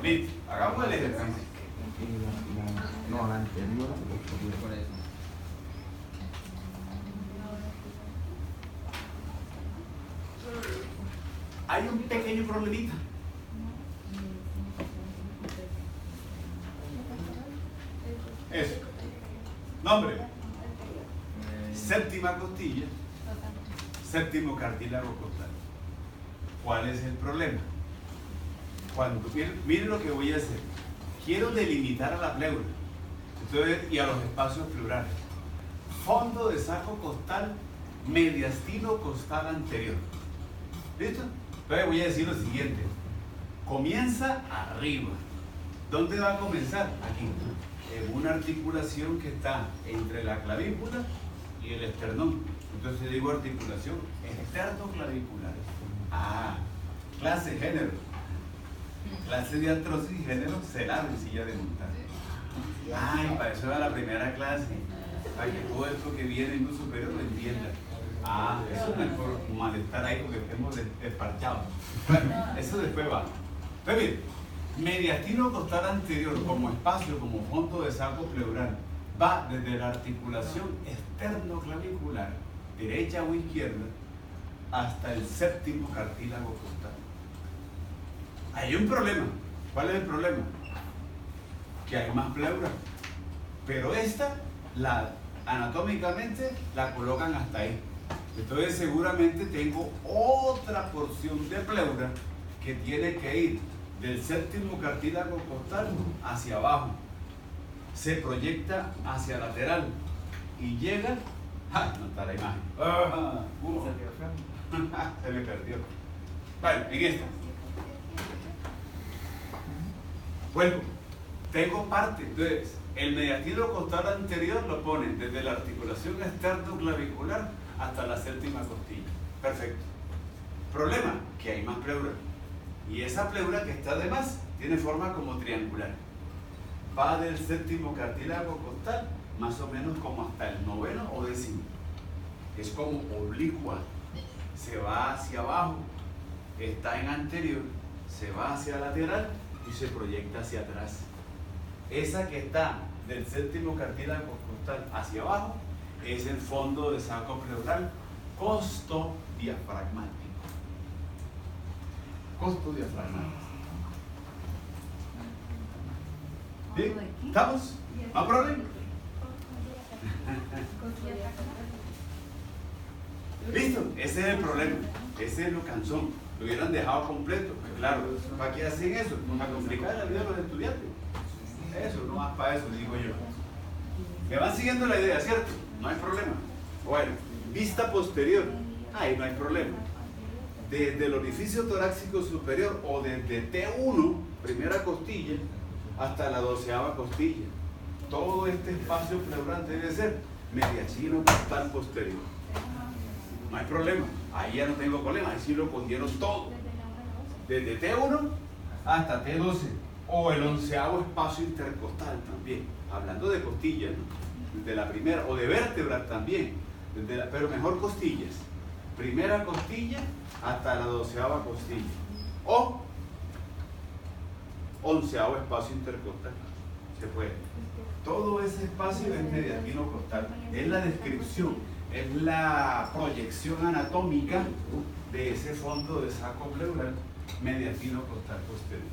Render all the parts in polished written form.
Listo, hagamos el ejercicio. No, la anterior. Por eso. Hay un pequeño problemita. Eso. Nombre. Séptima costilla. Séptimo cartílago costal. ¿Cuál es el problema? Cuando miren lo que voy a hacer. Quiero delimitar a la pleura. Entonces, y a los espacios pleurales. Fondo de saco costal, mediastino costal anterior. ¿Listo? Entonces voy a decir lo siguiente. Comienza arriba. ¿Dónde va a comenzar? Aquí. En una articulación que está entre la clavícula y el esternón. Entonces digo articulación externo-clavicular. Ah, clase de género. Clase de artrosis y género celar en silla de montar. Ay, para eso era la primera clase. Para que todo esto que viene en un superior lo entienda. Ah, eso no es por malestar ahí porque estemos despachados. Bueno, eso después va. Entonces, bien, mediastino costal anterior como espacio, como fondo de saco pleural, va desde la articulación externo-clavicular, derecha o izquierda, hasta el séptimo cartílago costal. Hay un problema. ¿Cuál es el problema? Que hay más pleura. Pero esta, anatómicamente, la colocan hasta ahí. Entonces seguramente tengo otra porción de pleura que tiene que ir del séptimo cartílago costal hacia abajo. Se proyecta hacia lateral y llega. ¡Ja! No está la imagen. Se me perdió. Bueno, en esta. Vuelvo. Tengo parte. Entonces, el mediastino costal anterior lo ponen desde la articulación externo-clavicular hasta la séptima costilla. Perfecto. Problema, que hay más pleura. Y esa pleura que está de más tiene forma como triangular. Va del séptimo cartílago costal más o menos como hasta el noveno o décimo. Es como oblicua. Se va hacia abajo, está en anterior, se va hacia lateral y se proyecta hacia atrás. Esa que está del séptimo cartílago costal hacia abajo es el fondo de saco pleural costodiafragmático. Costodiafragmático. ¿Sí? ¿Estamos? ¿No problema? ¿Listo? Ese es el problema. Ese es lo cansón. Lo hubieran dejado completo. Pues claro, ¿para qué hacen eso? Para complicar la vida de los estudiantes. Eso, no más para eso, digo yo. ¿Me van siguiendo la idea, cierto? No hay problema. Bueno, vista posterior. Ahí no hay problema. Desde el orificio torácico superior o desde T1, primera costilla, hasta la 12ª costilla. Todo este espacio pleural debe ser mediastino costal posterior. No hay problema. Ahí ya no tengo problema. Ahí sí lo pondieron todo. Desde T1 hasta T12. O el 11º espacio intercostal también. Hablando de costillas, ¿no? Desde la primera, o de vértebras también. Pero mejor costillas. Primera costilla hasta la 12ª costilla. O 11º espacio intercostal. Se puede. Todo ese espacio es mediastino costal. Es la descripción, es la proyección anatómica de ese fondo de saco pleural mediastino costal posterior.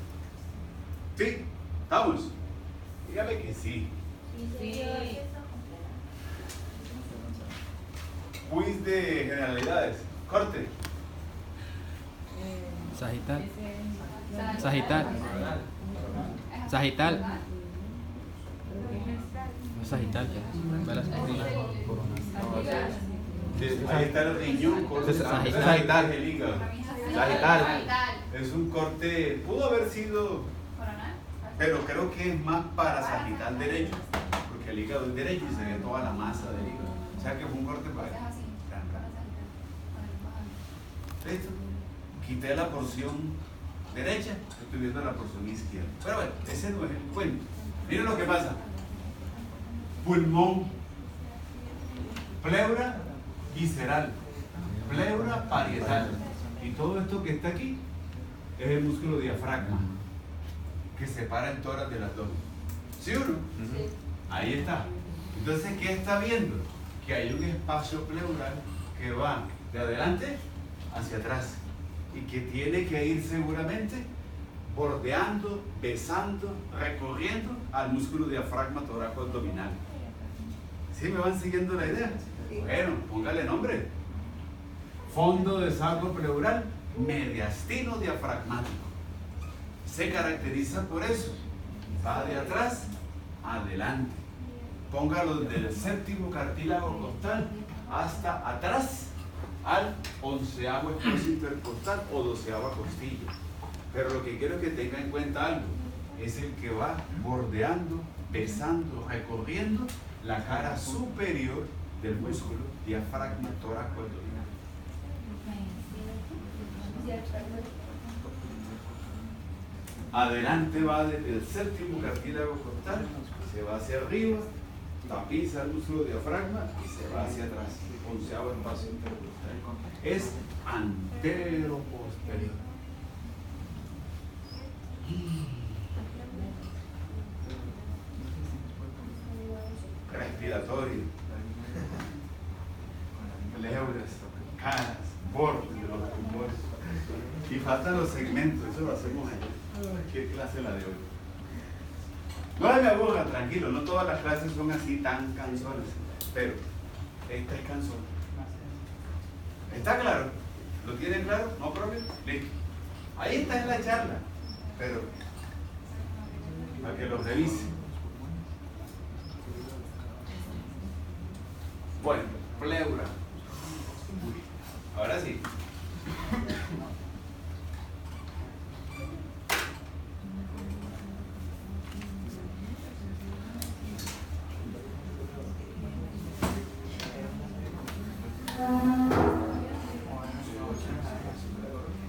¿Sí? ¿Estamos? Dígame que sí. Sí. Quiz de generalidades. Corte. Sagital. Sagital. Sagital. No, sagital. Ahí está el riñón, corte. Sagital. El hígado. Sagital. Es un corte, pudo haber sido, pero creo que es más para sagital derecho, porque el hígado es derecho y se ve toda la masa del hígado. O sea que fue un corte para acá. ¿Listo? Quité la porción derecha, estoy viendo la porción izquierda. Pero bueno, ese no es el cuento. Miren lo que pasa. Pulmón, pleura visceral, pleura parietal. Y todo esto que está aquí es el músculo diafragma, que separa el tórax del abdomen. ¿Sí o no? Ahí está. Entonces, ¿qué está viendo? Que hay un espacio pleural que va de adelante hacia atrás y que tiene que ir seguramente bordeando, besando, recorriendo al músculo diafragma torácico-abdominal. ¿Sí me van siguiendo la idea? Bueno, póngale nombre. Fondo de saco pleural, mediastino diafragmático. Se caracteriza por eso. Va de atrás, adelante. Póngalo desde el séptimo cartílago costal hasta atrás al 11º espacio intercostal o 12ª costilla. Pero lo que quiero que tenga en cuenta algo, es el que va bordeando, besando, recorriendo la cara superior del músculo diafragma torácico-abdominal. Adelante va desde el séptimo cartílago costal, se va hacia arriba, tapiza el músculo diafragma y se va hacia atrás. 11º espacio intercostal. Es antero-posterior. Respiratorio, pleuras, caras, bordes de los pulmones. Y faltan los segmentos, eso lo hacemos allá. ¿Qué clase la de hoy? No me aburra, tranquilo, no todas las clases son así tan cansonas, pero esta es cansona. ¿Está claro? ¿Lo tienen claro? ¿No problema? Listo. Ahí está en la charla, pero para que lo revise. Bueno, pleura. Ahora sí.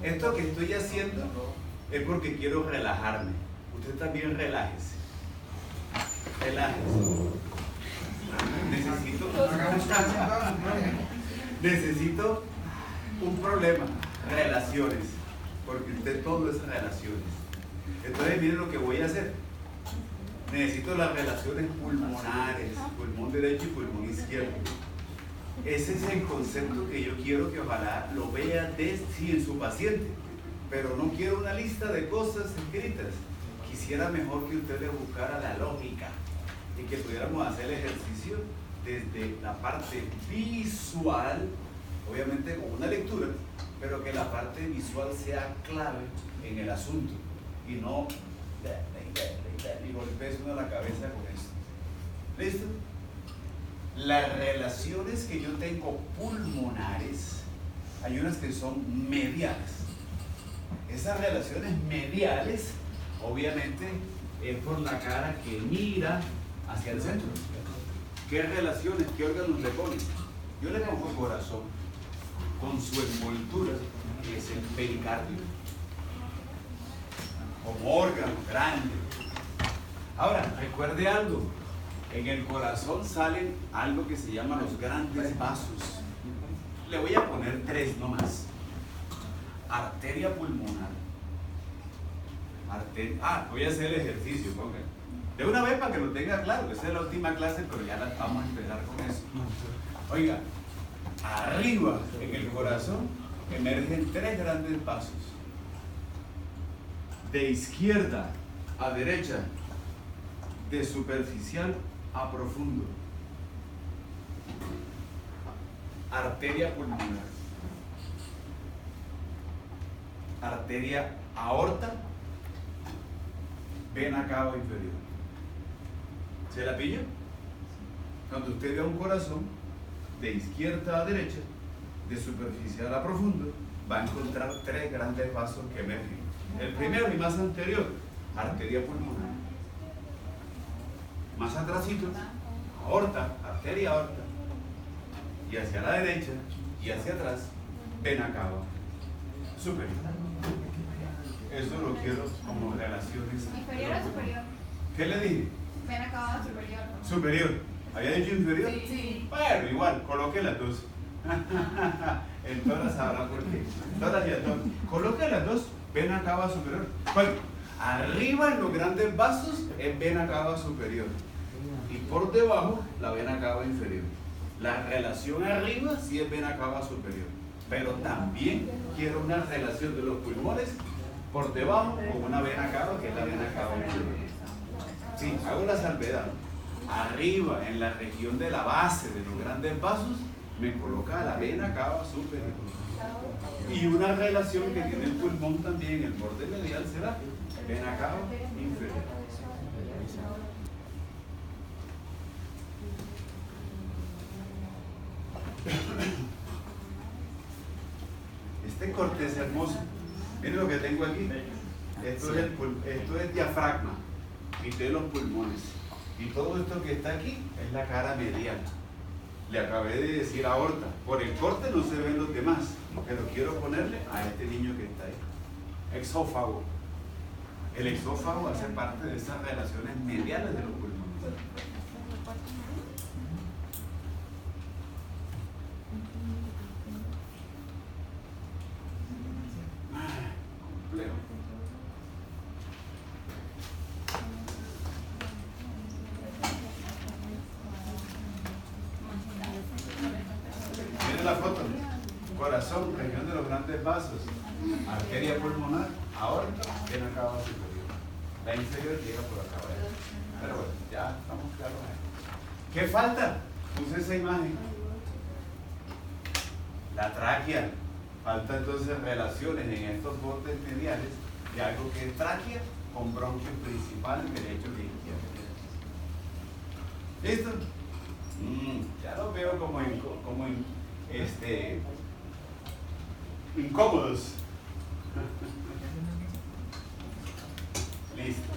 Esto que estoy haciendo es porque quiero relajarme. Usted también relájese. Relájese. Necesito un problema, relaciones, porque usted todo es relaciones. Entonces miren lo que voy a hacer. Necesito las relaciones pulmonares, pulmón derecho y pulmón izquierdo. Ese es el concepto que yo quiero que ojalá lo vea sí, en su paciente, pero no quiero una lista de cosas escritas. Quisiera mejor que usted le buscara la lógica y que pudiéramos hacer el ejercicio desde la parte visual, obviamente con una lectura, pero que la parte visual sea clave en el asunto y no y golpees uno la cabeza con esto. ¿Listo? Las relaciones que yo tengo pulmonares, hay unas que son mediales. Esas relaciones mediales, obviamente, es por la cara que mira hacia el centro. ¿Qué relaciones, qué órganos le ponen? Yo le pongo corazón con su envoltura, que es el pericardio, como órgano grande. Ahora, recuerde algo, en el corazón salen algo que se llama los grandes vasos. Le voy a poner 3 nomás. Arteria pulmonar. Voy a hacer el ejercicio, ponga. De una vez para que lo tenga claro, esa es la última clase, pero ya vamos a empezar con eso. Oiga, arriba en el corazón emergen 3 grandes vasos. De izquierda a derecha, de superficial a profundo. Arteria pulmonar. Arteria aorta, vena cava inferior. ¿Se la pilla? Cuando usted vea un corazón, de izquierda a derecha, de superficial a profundo, va a encontrar 3 grandes vasos que emergen. El primero y más anterior, arteria pulmonar. Más atrásito, aorta, arteria aorta. Y hacia la derecha y hacia atrás, vena cava superior. Eso lo quiero como relaciones. ¿Inferior o superior? ¿Qué le dije? Vena cava superior. Superior. ¿Había dicho inferior? Sí. Bueno, igual, coloque las dos. En todas sabrá por qué. Todas y a todas. Coloque las dos, vena cava superior. Bueno, Arriba en los grandes vasos es vena cava superior y por debajo la vena cava inferior. La relación arriba sí es vena cava superior, pero también quiero una relación de los pulmones por debajo con una vena cava que es la vena cava inferior. Sí, hago la salvedad. Arriba en la región de la base de los grandes vasos me coloca la vena cava superior. Y una relación que tiene el pulmón también, el borde medial será vena cava inferior. Este corte es hermoso. Miren lo que tengo aquí. Esto es diafragma y de los pulmones. Y todo esto que está aquí es la cara medial. Le acabé de decir aorta. Por el corte no se ven los demás, pero quiero ponerle a este niño que está ahí. Exófago. El exófago hace parte de esas relaciones mediales de los pulmones. Complejo. Miren la foto. Corazón, región de los grandes vasos, arteria pulmonar, aorta, vena cava superior. La inferior llega por acá. Pero bueno, ya estamos claros ahí. ¿Qué falta? Puse esa imagen. La tráquea. Falta entonces relaciones en estos bordes mediales de algo que es tráquea con bronquios principales derecho e izquierdo. ¿Listo? Ya los veo como incómodos. Listo.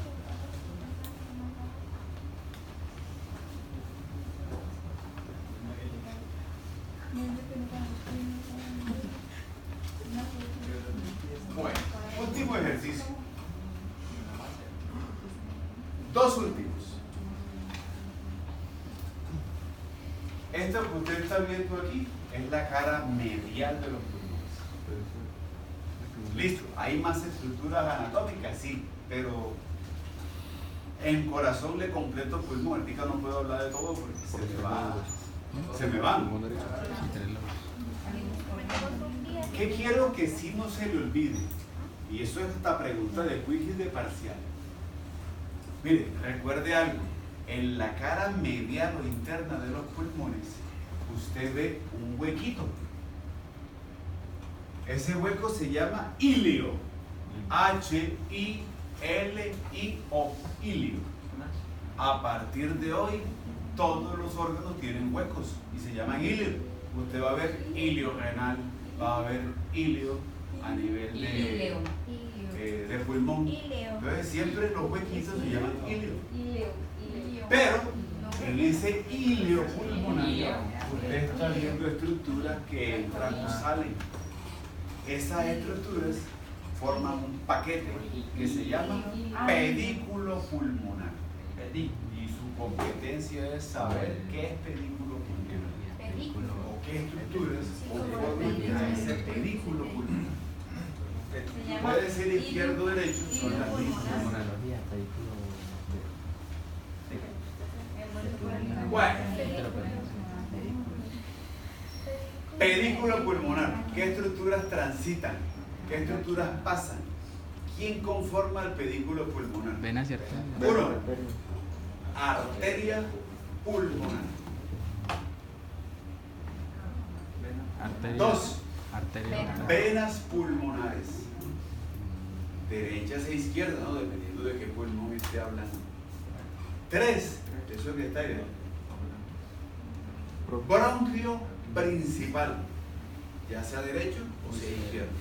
Bueno, último ejercicio. Dos últimos. Esto que usted está viendo aquí es la cara medial de los pulmones. Listo, hay más estructuras anatómicas, sí, pero en corazón le completo pulmón. Ahorita no puedo hablar de todo porque se me van. ¿Qué quiero que sí no se le olvide? Y eso es esta pregunta de quiz y de parcial. Mire, recuerde algo. En la cara medial o interna de los pulmones, usted ve un huequito. Ese hueco se llama ilio. H-I-L-I-O. Ilio. A partir de hoy, todos los órganos tienen huecos y se llaman ilio. Usted va a ver ilio renal, va a ver ilio a nivel de pulmón. Entonces siempre los huequitos se llaman ilio. Pero en ese ilio pulmonar usted está viendo estructuras que entran o salen. Esas estructuras forman un paquete que se llama pedículo pulmonar. Y su competencia es saber qué es pedículo pulmonar. O qué estructuras forman ese pedículo pulmonar. Puede ser izquierdo o derecho, son las mismas. Bueno, pedículo pulmonar. ¿Qué estructuras transitan? ¿Qué estructuras pasan? ¿Quién conforma el pedículo pulmonar? Vena, ¿cierto? Uno, arteria pulmonar. Arteria. Dos, Arteria. venas pulmonares. Derechas e izquierdas, ¿no? Dependiendo de qué pulmón esté hablando. Tres, eso que está ahí. Bronquio principal, ya sea derecho o sea izquierdo.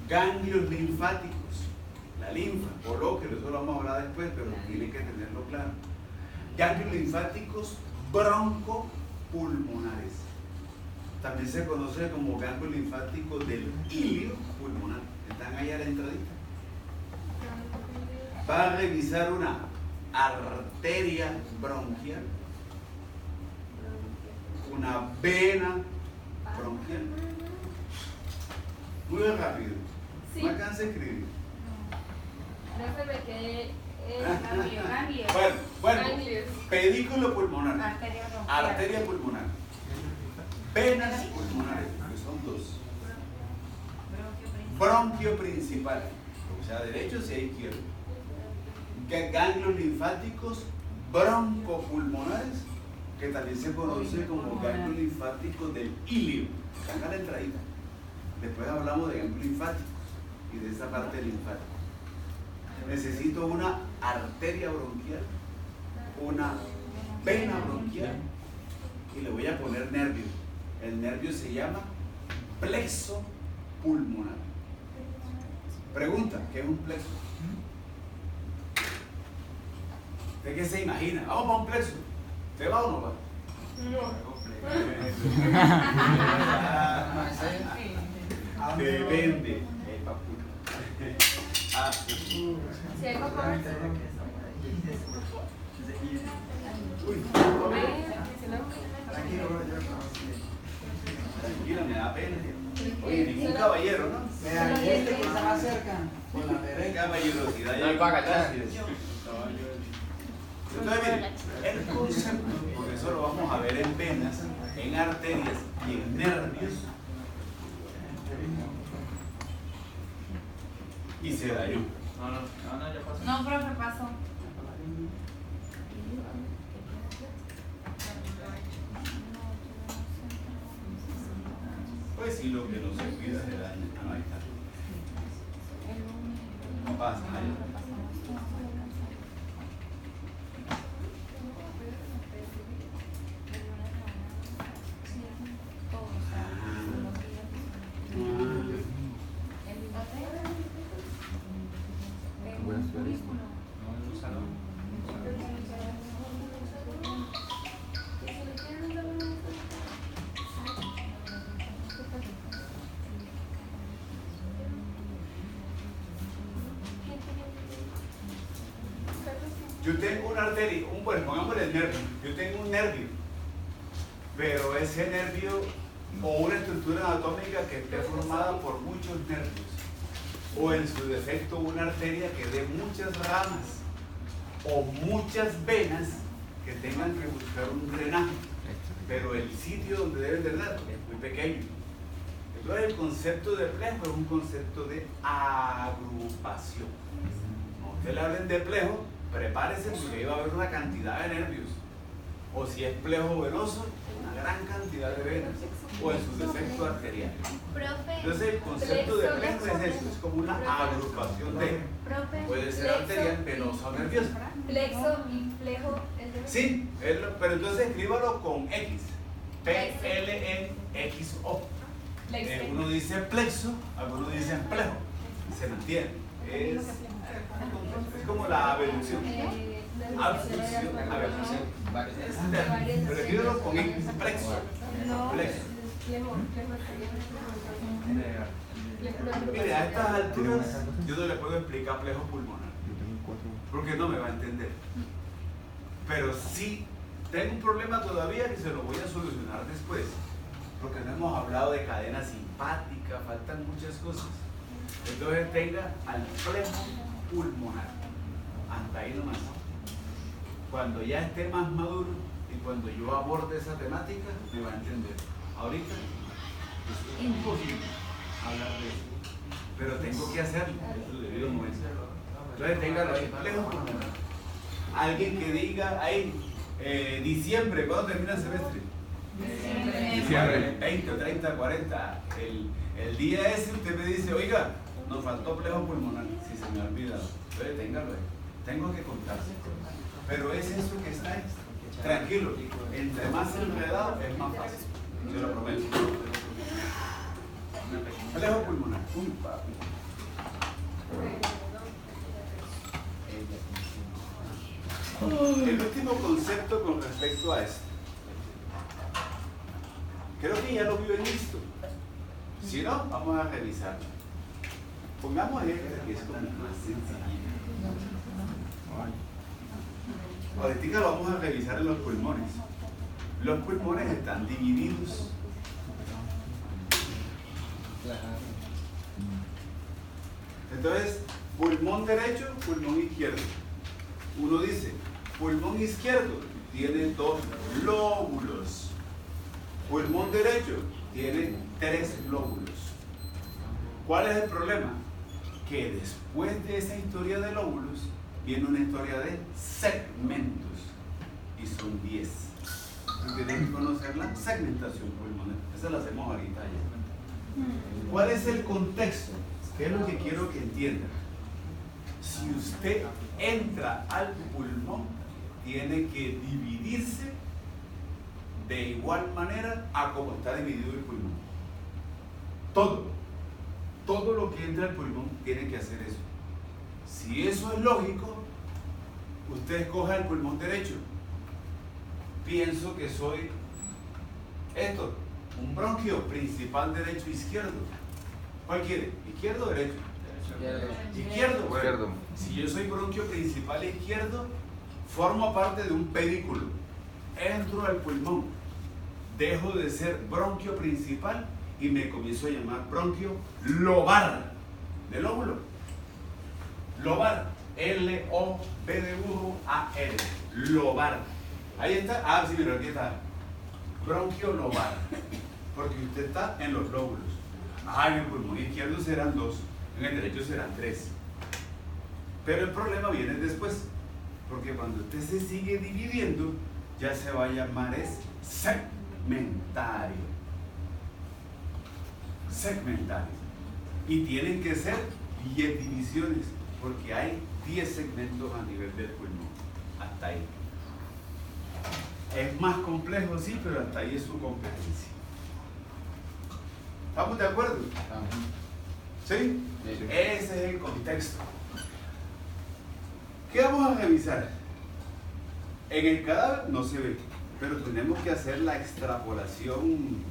Ganglios linfáticos, la linfa, colóquelo, eso lo vamos a hablar después, pero tienen que tenerlo claro. Ganglios linfáticos broncopulmonares. También se conoce como ganglios linfáticos del ilio pulmonar. Están ahí a la entradita. Va a revisar una arteria bronquial, una vena bronquial Muy rápido. Sí. No alcanza a escribir. Profe, me quedé Ganglio. Bueno, ganglios. pedículo pulmonar, Arteria bronquial. arteria pulmonar, venas pulmonares, que son dos. Bronquio principal, o sea, derechos y izquierdos. Ganglios linfáticos broncopulmonares, que también se conoce como ganglios linfáticos del ilio. Están a la entradita. Después hablamos de ganglios linfáticos y de esa parte linfática. Necesito una arteria bronquial, una vena bronquial y le voy a poner nervio. El nervio se llama plexo pulmonar. Pregunta, ¿qué es un plexo? ¿De qué se imagina? Vamos para un plexo. ¿Te va o no va? Depende. El papulo. Ah, sí. Si hay papá, Uy, tranquila, me da pena. Oye, ningún caballero, ¿no? Mira, y este que está más cerca, con la derecha. Caballerosidad. No hay para agachar. Entonces, miren, el concepto, porque eso lo vamos a ver en venas, en arterias y en nervios, y se dañó. No, ya pasó. No, profe, pasó. Pues sí, lo que no se cuida se daña. Ah, no, ahí está. No pasa, ahí. Voy a estudiar esto. No, en un salón. Yo tengo una arteria, bueno, pongámosle el nervio. Yo tengo un nervio, pero ese nervio o una estructura anatómica que esté formada por muchos nervios, o en su defecto una arteria que dé muchas ramas, o muchas venas que tengan que buscar un drenaje, pero el sitio donde deben drenar es muy pequeño. Entonces el concepto de plejo es un concepto de agrupación. Cuando usted le hablen de plejo, prepárese porque ahí va a haber una cantidad de nervios. O si es plejo venoso, una gran cantidad de venas. O en su defecto arterial. Profe. Entonces el concepto de plejo es eso, es como una agrupación de. Profe. Puede ser arterial, venosa o nerviosa. plexo y flejo es de Sí, pero entonces escríbalo con X. P-L-E-X-O. Uno dice plexo, algunos dicen plejo. Se mantiene. Es como la abducción. Abducción, abducción. Pero escríbelo con X, plexo. Plexo. Mire, a estas alturas yo no le puedo explicar plejo pulmonar, porque no me va a entender. Pero sí tengo un problema todavía que se lo voy a solucionar después, porque no hemos hablado de cadena simpática, faltan muchas cosas. Entonces tenga al plejo pulmonar, hasta ahí nomás. Cuando ya esté más maduro y cuando yo aborde esa temática, me va a entender. Ahorita es imposible hablar de eso, pero tengo que hacerlo en su debido momento. Entonces téngalo ahí, plejo pulmonar. Alguien que diga ahí, diciembre, ¿cuándo termina el semestre? Diciembre. 20, 30, 40. El día ese usted me dice, oiga, nos faltó plejo pulmonar, si se me ha olvidado. Entonces téngalo ahí. Tengo que contarse. Pero es eso que está ahí. Tranquilo, entre más enredado es más fácil. Yo lo prometo. Plejo pulmonar. Uy, papi. El último concepto con respecto a esto. Creo que ya lo vio en listo. Si no, vamos a revisarlo. Pongamos este que es como más sencillito. Ahorita lo vamos a revisar en los pulmones. Los pulmones están divididos Entonces, pulmón derecho, pulmón izquierdo. Uno dice, pulmón izquierdo tiene 2 lóbulos. Pulmón derecho tiene 3 lóbulos. ¿Cuál es el problema? Que después de esa historia de lóbulos viene una historia de segmentos. Y son 10. Tienen que conocer la segmentación pulmonar. Esa la hacemos ahorita ya. ¿Cuál es el contexto? ¿Qué es lo que quiero que entiendan? Si usted entra al pulmón, tiene que dividirse de igual manera a como está dividido el pulmón. Todo lo que entra al pulmón tiene que hacer eso. Si eso es lógico, usted escoja el pulmón derecho. Pienso que soy esto, un bronquio principal derecho izquierdo. ¿Cuál quiere? ¿Izquierdo o derecho? Izquierdo. Bueno, Izquierdo. si yo soy bronquio principal izquierdo, formo parte de un pedículo. Entro al pulmón, dejo de ser bronquio principal y me comienzo a llamar bronquio lobar, de lóbulo. Lobar, L-O-B de burro A-R, lobar. Ahí está, ah, sí, mira, aquí está. Bronquio lobar, porque usted está en los lóbulos. Ah, en el pulmón izquierdo serán 2, en el derecho serán 3. Pero el problema viene después, porque cuando usted se sigue dividiendo, ya se va a llamar segmentario. Segmentario. Y tienen que ser 10 divisiones, porque hay 10 segmentos a nivel del pulmón. Hasta ahí. Es más complejo, sí, pero hasta ahí es su competencia. ¿Estamos de acuerdo? ¿Sí? Ese es el contexto. ¿Qué vamos a revisar? En el cadáver no se ve, pero tenemos que hacer la extrapolación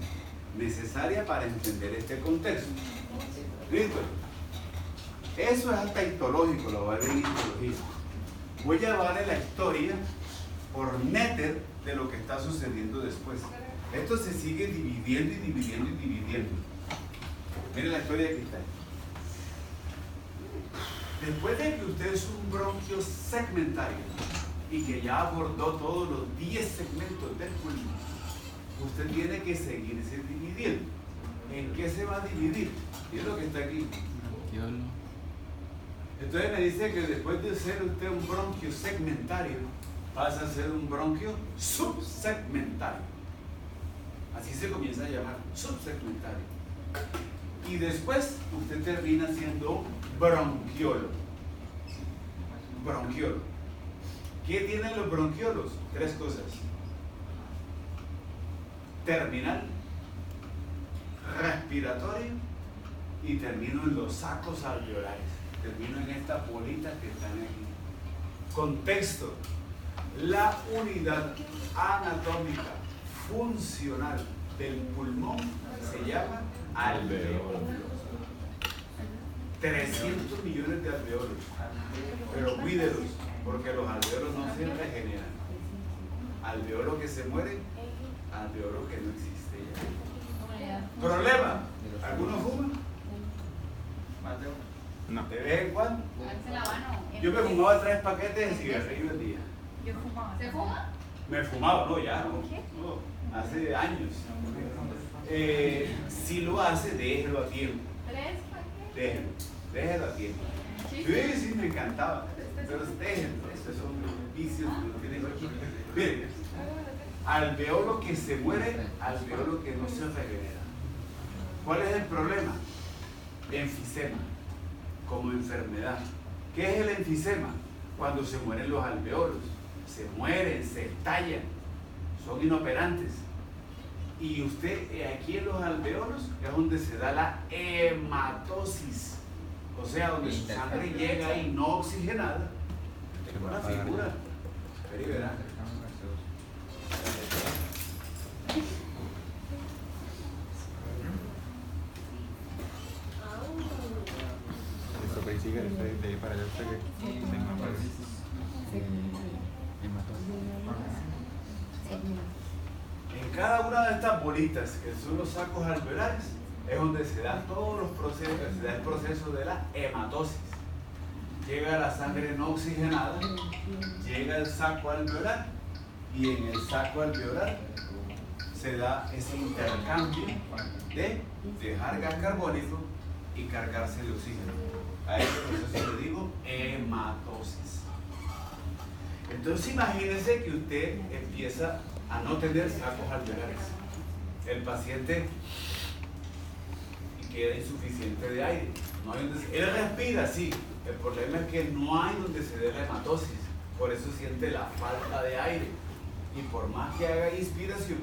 necesaria para entender este contexto. ¿Listo? Eso es hasta histológico, lo voy a ver en histología. Voy a llevarle la historia por Netter de lo que está sucediendo después. Esto se sigue dividiendo y dividiendo y dividiendo. Miren la historia que está ahí. Después de que usted es un bronquio segmentario y que ya abordó todos los 10 segmentos del pulmón, usted tiene que seguirse dividiendo. ¿En qué se va a dividir? Miren lo que está aquí. Entonces me dice que después de ser usted un bronquio segmentario, pasa a ser un bronquio subsegmentario. Así se comienza a llamar, subsegmentario. Y después usted termina siendo bronquiolo. Bronquiolo. ¿Qué tienen los bronquiolos? 3 cosas. Terminal, respiratorio y termino en los sacos alveolares. Termino en estas bolitas que están aquí. Contexto. La unidad anatómica funcional del pulmón se llama alveolo. 300 millones de alveolos. Pero cuídelos, porque los alveolos no se regeneran. Alveolo que se muere, alveolo que no existe ya. ¿Problema? ¿Alguno fuma? Más de uno. No. ¿De vez en cuando? Darse la mano. Yo me fumaba 3 paquetes de cigarrillo al día. Yo fumaba. ¿Se fuma? Me fumaba, no, ya, no, hace años. Si lo hace, déjelo a tiempo. 3 paquetes. Déjelo a tiempo. Sí, me encantaba. Pero déjenlo, esos son vicios que uno tiene aquí. Miren, alveolo que se muere, alveolo que no se regenera. ¿Cuál es el problema? Enfisema, como enfermedad. ¿Qué es el enfisema? Cuando se mueren los alveolos. Se mueren, se estallan, son inoperantes. Y usted, aquí en los alveolos, es donde se da la hematosis. O sea, donde su sangre llega ahí no oxigenada. Tengo una figura. Pero y verá. Esto que sigue de ahí para allá hasta que se En cada una de estas bolitas, que son los sacos alveolares, es donde se dan todos los procesos, se da el proceso de la hematosis. Llega la sangre no oxigenada, llega el saco alveolar y en el saco alveolar se da ese intercambio de dejar gas carbónico y cargarse de oxígeno. A ese proceso le digo hematosis. Entonces imagínense que usted empieza a no tener sacos alveolares. El paciente queda insuficiente de aire. No hay donde él respira, sí. El problema es que no hay donde se dé la hematosis. Por eso siente la falta de aire. Y por más que haga inspiración,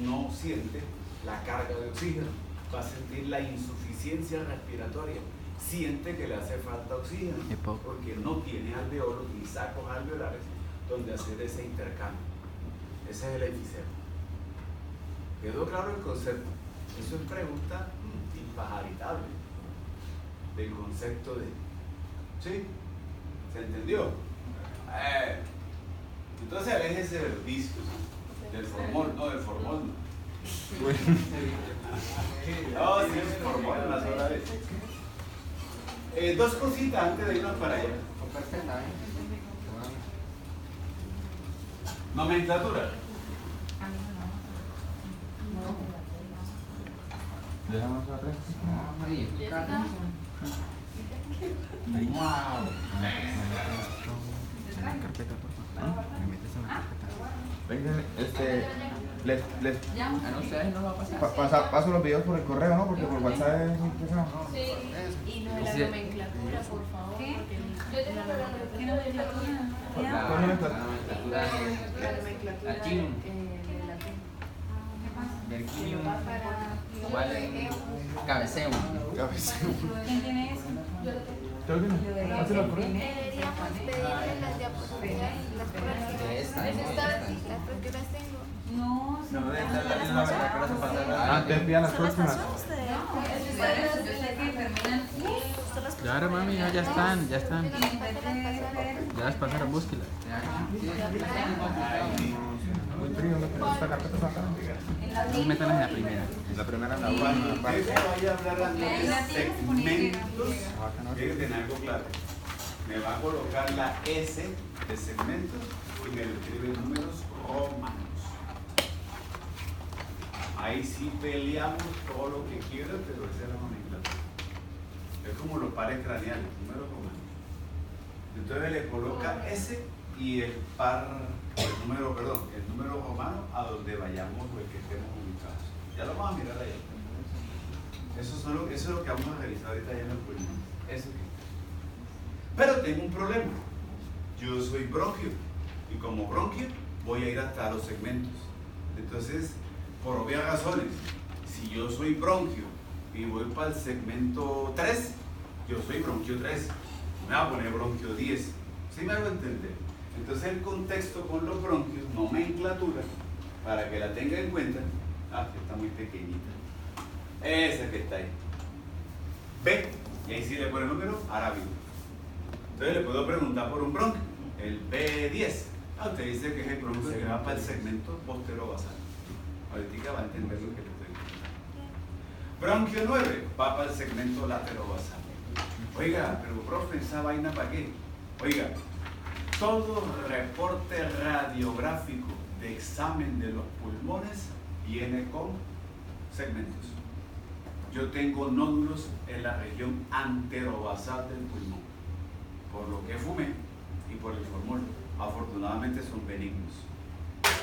no siente la carga de oxígeno. Va a sentir la insuficiencia respiratoria. Siente que le hace falta oxígeno. Porque no tiene alveolos ni sacos alveolares donde hacer ese intercambio. Ese es el enfisema. ¿Quedó claro el concepto? Eso es pregunta impajaritable del concepto de... ¿Sí? ¿Se entendió? Entonces aléjese del vicio, del formol, no del formol. No, sí, es formol en la sola vez. Dos cositas antes de irnos para allá. Nomenclatura. Dejamos atrás. Carpeta, por favor. Me metes en la carpeta. Venga, No sé, no va a pasar. Paso los videos por el correo, ¿no? Porque por WhatsApp es impresionante. Sí. Y no de la nomenclatura, por favor. ¿Qué? Porque Yo tengo ¿qué nomenclatura? ¿Cuál nomenclatura? La nomenclatura Latín. de latín. Verquinium. Para Cabeceo. ¿Quién tiene eso? Creo que no. Pásalo al correo. Deberíamos pedirle las diapositivas, las pruebas. Las pruebas que las tengo. No, No, de estar la misma verdad que las pasadas. Te envían las próximas. Claro, mami, ya están. Ya las pasaron, búsquelas. Muy frío, esta carpeta está acá. Métalas en la primera. La primera en la Y buena. usted vaya a hablar de segmentos, tiene que tener algo claro. Me va a colocar la S de segmentos y me lo escribe en números romanos. Ahí sí peleamos todo lo que quiera, pero esa es la nomenclatura. Es como los pares craneales, números romanos. Entonces le coloca S y el número romano a donde vayamos o el que estemos ubicados. Ya lo vamos a mirar allá. Eso es lo que vamos a revisar ahorita allá en el pulmón. Eso que. Pero tengo un problema. Yo soy bronquio y como bronquio voy a ir hasta los segmentos. Entonces, por obvias razones, si yo soy bronquio y voy para el segmento 3, yo soy bronquio 3. Me voy a poner bronquio 10. ¿Sí me hago entender? Entonces el contexto con los bronquios, nomenclatura, para que la tenga en cuenta. Que está muy pequeñita. Esa que está ahí. B, y ahí sí le pone el número arábigo. Entonces le puedo preguntar por un bronquio, el B10. Usted dice que es el bronquio que va para el segmento posterobasal. Ahorita va a entender lo que le estoy diciendo. Bronquio 9 va para el segmento laterobasal. Oiga, pero profe, ¿esa vaina para qué? Oiga, todo reporte radiográfico de examen de los pulmones viene con segmentos. Yo tengo nódulos en la región anterobasal del pulmón, por lo que fumé y por el formol. Afortunadamente son benignos,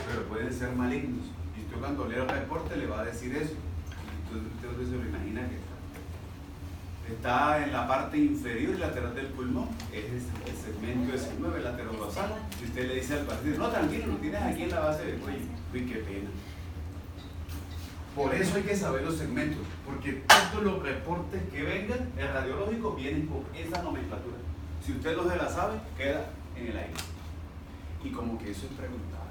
pero pueden ser malignos. Y usted cuando lea el reporte le va a decir eso. Y usted se lo imagina que está en la parte inferior y lateral del pulmón, es el segmento de 9 laterobasal. Y usted le dice al paciente, no, tranquilo, lo tienes aquí en la base del cuello. Uy, qué pena. Por eso hay que saber los segmentos, porque todos los reportes que vengan, el radiológico, vienen con esa nomenclatura. Si usted no se la sabe, queda en el aire. Y como que eso es preguntable.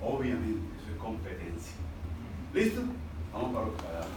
Obviamente, eso es competencia. ¿Listo? Vamos para los cadáveres.